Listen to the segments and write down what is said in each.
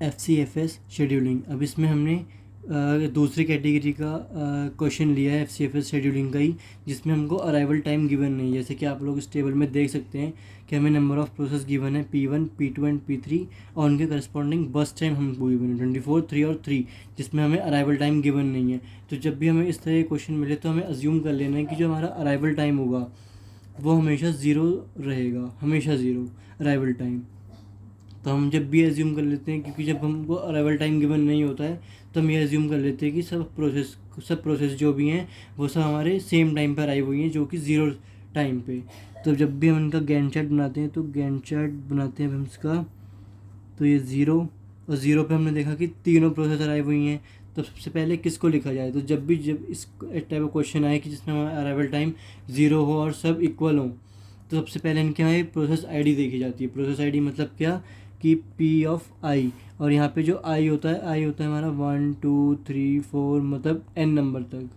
FCFS scheduling. अब इसमें हमने दूसरी कैटेगरी का क्वेश्चन लिया है FCFS शेड्यूलिंग का ही, जिसमें हमको अराइवल टाइम गिवन नहीं है। जैसे कि आप लोग इस टेबल में देख सकते हैं कि हमें नंबर ऑफ़ प्रोसेस गिवन है P1, P2 एंड P3 और उनके करस्पॉन्डिंग बस टाइम हमको गिवन है 24, 3 और 3, जिसमें हमें अराइवल टाइम गिवन नहीं है। तो जब भी हमें इस तरह के क्वेश्चन मिले तो हमें अज्यूम कर लेना है कि जो हमारा अराइवल टाइम होगा वो हमेशा ज़ीरो रहेगा, हमेशा ज़ीरो अराइवल टाइम। तो हम जब भी एज्यूम कर लेते हैं, क्योंकि जब हमको अराइवल टाइम गिवन नहीं होता है तो हम ये एज्यूम कर लेते हैं कि सब प्रोसेस जो भी हैं वो सब हमारे सेम टाइम पर अराइव हुई हैं, जो कि ज़ीरो टाइम पे। तो जब भी हम इनका गैंट चार्ट बनाते हैं तो गैंट चार्ट बनाते हैं हम इसका, तो ये ज़ीरो और ज़ीरो पे हमने देखा कि तीनों प्रोसेस अराइव हुई हैं। तो सबसे पहले किसको लिखा जाए? तो जब इस टाइप ऑफ क्वेश्चन आए कि जिसमें हमारा अराइवल टाइम ज़ीरो हो और सब इक्वल हो, तो सबसे पहले इनके यहाँ प्रोसेस आईडी देखी जाती है। प्रोसेस आईडी मतलब क्या कि P ऑफ आई, और यहाँ पे जो आई होता है हमारा 1 2 3 4 मतलब n नंबर तक।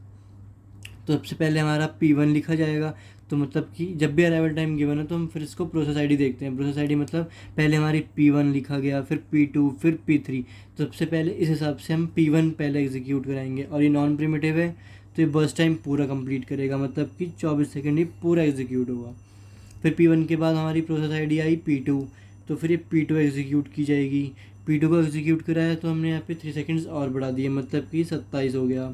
तो सबसे पहले हमारा P1 लिखा जाएगा। तो मतलब कि जब भी अराइवल टाइम गिवन है तो हम फिर इसको प्रोसेस आईडी देखते हैं। प्रोसेस आईडी मतलब पहले हमारी P1 लिखा गया, फिर P2, फिर P3। तो सबसे पहले इस हिसाब से हम P1 पहले एग्जीक्यूट कराएंगे, और ये नॉन प्रिमिटिव है तो ये बर्स्ट टाइम पूरा कंप्लीट करेगा, मतलब कि 24 सेकेंड ही पूरा एग्जीक्यूट होगा। फिर P1 के बाद हमारी प्रोसेस आईडी आई P2, तो फिर ये P2 एग्जीक्यूट की जाएगी। P2 को एग्जीक्यूट कराया तो हमने यहाँ पे 3 सेकेंड्स और बढ़ा दिए, मतलब कि 27 हो गया,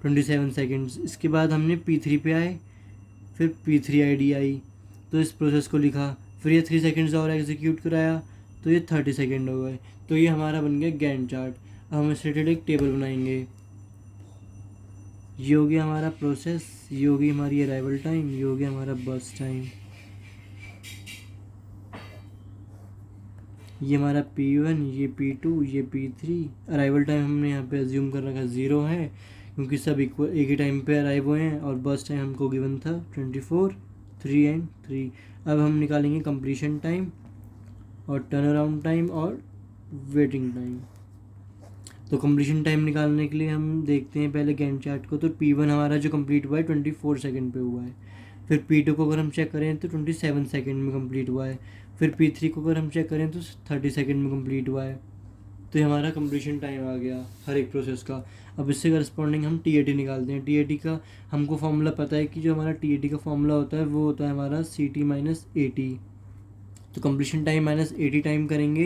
27 सेकेंड्स। इसके बाद हमने P3 पे आए, फिर P3 आईडी आई तो इस प्रोसेस को लिखा, फिर ये 3 सेकेंड्स और एग्जीक्यूट कराया तो ये 30 सेकेंड हो गए। तो ये हमारा बन गया गैंट चार्ट। अब हम इससे रिलेटेड एक टेबल बनाएंगे। ये हो गया हमारा प्रोसेस, ये हो गई हमारी अराइवल टाइम, ये हो गया हमारा बस टाइम। ये हमारा P1, ये P2, ये P3। अराइवल टाइम हमने यहाँ पे अज्यूम कर रखा ज़ीरो है, क्योंकि सब इक्वल एक ही टाइम पे अराइव हुए हैं, और बस टाइम हमको गिवन था 24, 3 एंड 3। अब हम निकालेंगे कंप्लीशन टाइम और टर्न अराउंड टाइम और वेटिंग टाइम। तो कंप्लीशन टाइम निकालने के लिए हम देखते हैं पहले गैंट चार्ट को। तो P1 हमारा जो कंप्लीट हुआ है 24 सेकेंड पे हुआ है। फिर P2 को अगर हम चेक करें तो 27 सेकेंड में कंप्लीट हुआ है। फिर P3 को अगर हम चेक करें तो 30 सेकेंड में कंप्लीट हुआ है। तो ये हमारा कंप्लीशन टाइम आ गया हर एक प्रोसेस का। अब इससे करस्पॉन्डिंग हम TAT निकालते हैं। TAT का हमको फॉर्मूला पता है कि जो हमारा TAT का फॉर्मूला होता है वो होता है हमारा CT माइनस AT। तो completion time minus AT time करेंगे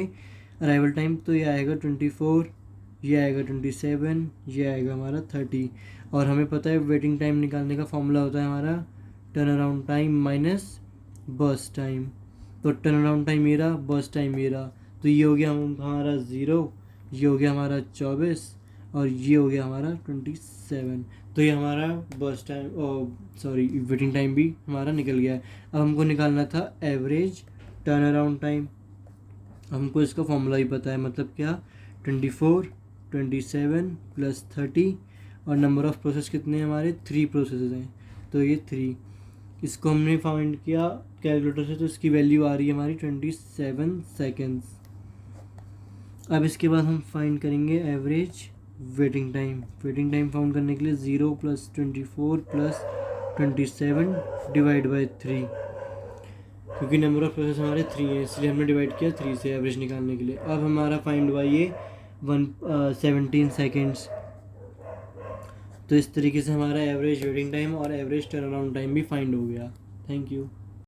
अराइवल टाइम, तो ये आएगा 24, ये आएगा 27, ये आएगा हमारा 30। और हमें पता है वेटिंग टाइम निकालने का फॉर्मूला होता है हमारा टर्न अराउंड टाइम माइनस बस टाइम। तो टर्न अराउंड टाइम मेरा, बस टाइम मेरा, तो ये हो गया हमारा 0, ये हो गया हमारा 24 और ये हो गया हमारा 27। तो ये हमारा बस टाइम सॉरी वेटिंग टाइम भी हमारा निकल गया है। अब हमको निकालना था एवरेज टर्न अराउंड टाइम। हमको इसका फॉर्मूला ही पता है, मतलब क्या 24, 27 प्लस 30, और नंबर ऑफ़ प्रोसेस कितने हैं हमारे 3 प्रोसेस हैं, तो ये 3। इसको हमने फाइंड किया कैलकुलेटर से, तो इसकी वैल्यू आ रही है हमारी 27 सेकेंड्स। अब इसके बाद हम फाइंड करेंगे average waiting time. Waiting time found करने के लिए 0 प्लस 24 प्लस 27 डिवाइड बाई 3, क्योंकि नंबर ऑफ प्रोसेस हमारे 3 हैं इसलिए हमने डिवाइड किया 3 से एवरेज निकालने के लिए। अब हमारा फाइंड हुआ ये 17 सेकेंड्स। तो इस तरीके से हमारा एवरेज वेटिंग टाइम और एवरेज टर्न अराउंड टाइम भी फाइंड हो गया। Thank you.